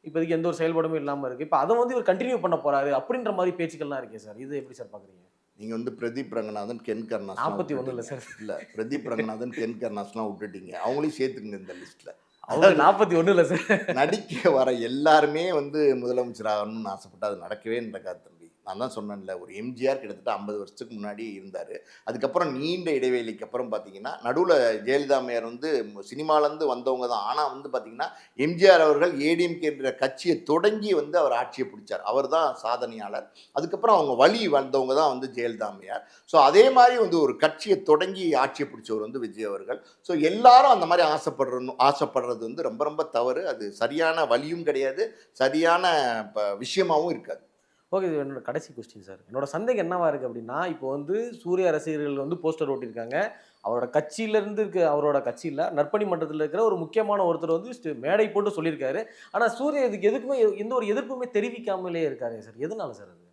இப்போதைக்கு எந்த ஒரு செயல்பாடுமே இல்லாம இருக்கு. இப்போ அத வந்து இவர் கன்டின்யூ பண்ண போறாரு அப்படின்ற மாதிரி பேச்சுக்கள்லாம் இருக்கே சார். இது எப்படி சார் பாக்குறீங்க? நீங்க வந்து பிரதீப் ரங்கநாதன், கென் கருணாஸ்லாம் 41 இல்ல விட்டுட்டீங்க. சார். இல்ல பிரதீப் ரங்கநாதன், கென் கருணாஸ்லாம் விட்டுட்டீங்க. அவங்களையும் சேர்த்துக்குங்க இந்த லிஸ்ட்ல. அவங்க 41 இல்ல சார். நடிக்க வர எல்லாருமே வந்து முதலமைச்சர் ஆகணும்னு ஆசைப்பட்டு அது நடக்கவே நடக்காது தம்பி. நான் தான் சொன்னேன்ல, ஒரு எம்ஜிஆர் கிட்டத்தட்ட 50 வருஷத்துக்கு முன்னாடி இருந்தாரு. அதுக்கப்புறம் நீண்ட இடைவெளிக்கு அப்புறம் பார்த்தீங்கன்னா, நடுவுல ஜெயலலிதா அம்மையார் வந்து சினிமாலேருந்து வந்தவங்க தான். ஆனா வந்து பார்த்தீங்கன்னா, எம்ஜிஆர் அவர்கள் ஏடிஎம்கேன்ற கட்சிய தொடங்கி வந்து அவர் ஆட்சிய பிடிச்சார். அவர் தான் சாதனையாளர். அதுக்கப்புறம் அவங்க வழி வந்தவங்க தான் வந்து ஜெயலலிதா அம்மையார். ஸோ அதே மாரி வந்து ஒரு கட்சிய தொடங்கி ஆட்சிய பிடிச்சவர் வந்து விஜய் அவர்கள். ஸோ எல்லாரும் அந்த மாரி ஆசைப்படுறது வந்து ரொம்ப ரொம்ப தவறு. அது சரியான வழியும் கிடையாது. சரியான விஷயமாவும் இருக்காது. ஓகே. இது என்னோட கடைசி கொஸ்டின் சார். என்னோட சந்தேகம் என்னவா இருக்கு அப்படின்னா, இப்போ வந்து சூர்யா ரசிகர்கள் வந்து போஸ்டர் ஒட்டியிருக்காங்க. அவரோட கட்சியிலேருந்து இருக்க அவரோட கட்சியில நற்பணி மன்றத்தில இருக்கிற ஒரு முக்கியமான ஒருத்தர் வந்து மேடை போட்டு சொல்லியிருக்காரு. ஆனா சூர்யா இதுக்கு எதுக்குமே எந்த ஒரு எதிர்ப்புமே தெரிவிக்காமலே இருக்காரே சார். எதனால சார் அது?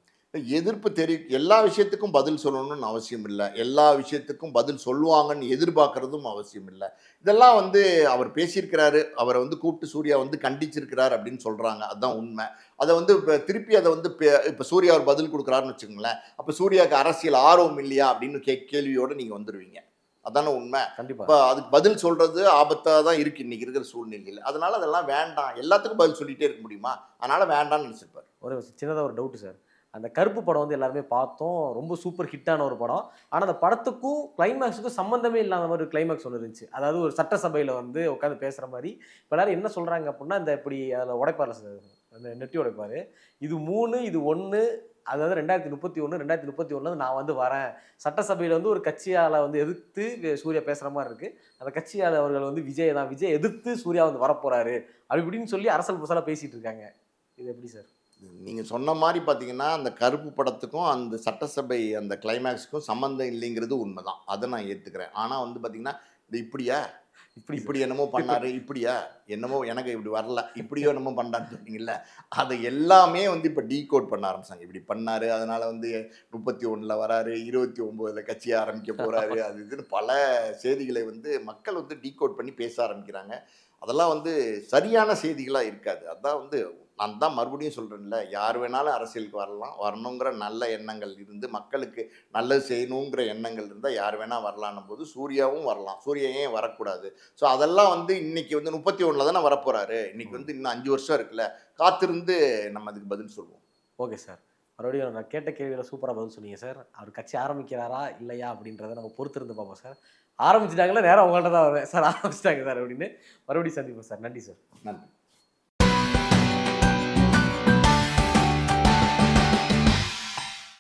எதிர்ப்பு எல்லா விஷயத்துக்கும் பதில் சொல்லணும்னு அவசியம் இல்ல. எல்லா விஷயத்துக்கும் பதில் சொல்லுவாங்கன்னு எதிர்பார்க்கிறதும் அவசியம் இல்ல. இதெல்லாம் வந்து அவர் பேசியிருக்கிறாரு. அவர வந்து கூப்பிட்டு சூர்யா வந்து கண்டிச்சிருக்கிறார் அப்படின்னு சொல்றாங்க. அதுதான் உண்மை. அத வந்து திருப்பி அத வந்து இப்ப சூர்யா ஒரு பதில் குடுக்குறாருன்னு வச்சுக்கோங்களேன். அப்ப சூர்யாவுக்கு அரசியல் ஆர்வம் இல்லையா அப்படின்னு கேள்வியோட நீங்க வந்துருவீங்க. அதானே உண்மை. கண்டிப்பா. இப்ப அதுக்கு பதில் சொல்றது ஆபத்தா தான் இருக்கு இன்னைக்கு இருக்கிற சூழ்நிலையில. அதனால அதெல்லாம் வேண்டாம். எல்லாத்துக்கும் பதில் சொல்லிட்டே இருக்க முடியுமா? அதனால வேண்டாம்னு நினைச்சிருப்பாரு. ஒரு சின்னதா ஒரு டவுட் சார். அந்த கருப்பு படம் வந்து எல்லாருமே பார்த்தோம். ரொம்ப சூப்பர் ஹிட்டான ஒரு படம். ஆனா அந்த படத்துக்கும் கிளைமாக்ஸுக்கும் சம்மந்தமே இல்லாத மாரி ஒரு கிளைமாக்ஸ் ஒண்ணு இருந்துச்சு. அதாவது ஒரு சட்டசபையில வந்து உட்கார்ந்து பேசுற மாரி. இப்ப எல்லாரும் என்ன சொல்றாங்க அப்டின்னா, இந்த இப்படி அதில உடைப்பார்ல சார். அந்த நெட்டி உடைப்பாரு. இது 3 இது 1 அதாவது 2031 2031ல நான் வந்து வரேன். சட்டசபையில வந்து ஒரு கட்சியால வந்து எதிர்த்து சூர்யா பேசுற மாரி இருக்கு. அந்த கட்சியாளர் அவர்கள் வந்து விஜய் தான். விஜய் எதிர்த்து சூர்யா வந்து வரப்போறாரு. அப்படி இப்படின்னு சொல்லி அரசல் புசலா பேசிட்டு இருக்காங்க. இது எப்படி சார்? நீங்க சொன்ன மாரி பார்த்தீங்கன்னா, அந்த கருப்பு படத்துக்கும், அந்த சட்டசபை அந்த கிளைமாக்ஸ்க்கும் சம்மந்தம் இல்லைங்கிறது உண்மதான். அத நான் ஏத்துக்கிறேன். ஆனா வந்து பார்த்தீங்கன்னா, இது இப்படியா? இப்படி இப்படி என்னமோ பண்ணாரு, இப்படியா? என்னமோ எனக்கு இப்படி வரல. இப்படியோ என்னமோ பண்ணாருன்னு சொன்னீங்கல்ல. அத எல்லாமே வந்து இப்ப டீகோட் பண்ண ஆரம்பிச்சாங்க. இப்படி பண்ணாரு, அதனால வந்து 31ல வராரு, 29ல கட்சி ஆரம்பிக்க போறாரு. அது இதுன்னு பல செய்திகளை வந்து மக்கள் வந்து டீகோட் பண்ணி பேச ஆரம்பிக்கிறாங்க. அதெல்லாம் வந்து சரியான செய்திகளா இருக்காது. அதான் வந்து நான் தான் மறுபடியும் சொல்றேன்ல, யார் வேணாலும் அரசியலுக்கு வரலாம். வரணுங்கிற நல்ல எண்ணங்கள் இருந்து, மக்களுக்கு நல்லது செய்யணுங்கிற எண்ணங்கள் இருந்தா யார் வேணா வரலான்னும் போது, சூர்யாவும் வரலாம். சூர்யா ஏன் வரக்கூடாது? ஸோ அதெல்லாம் வந்து இன்னைக்கு வந்து 31ல தானே வரப்போறாரு. இன்னைக்கு ம். வந்து இன்னும் 5 வருஷம் இருக்குல்ல. காத்திருந்து நம்ம அதுக்கு பதில் சொல்வோம். Okay sir. மறுபடியும் நான் கேட்ட கேள்வியில சூப்பரா பதில் சொன்னீங்க சார். அவர் கட்சி ஆரம்பிக்கிறாரா? இல்லையா? அப்படின்றத நம்ம பொறுத்திருந்து பார்ப்போம் சார். ஆரம்பிச்சுட்டாங்களா நேரா உங்கள்ட்ட தான் வருவேன். சார் ஆரம்பிச்சுட்டாங்க சார் அப்படின்னு. மறுபடியும் சந்திப்போம் சார். நன்றி சார். நன்றி.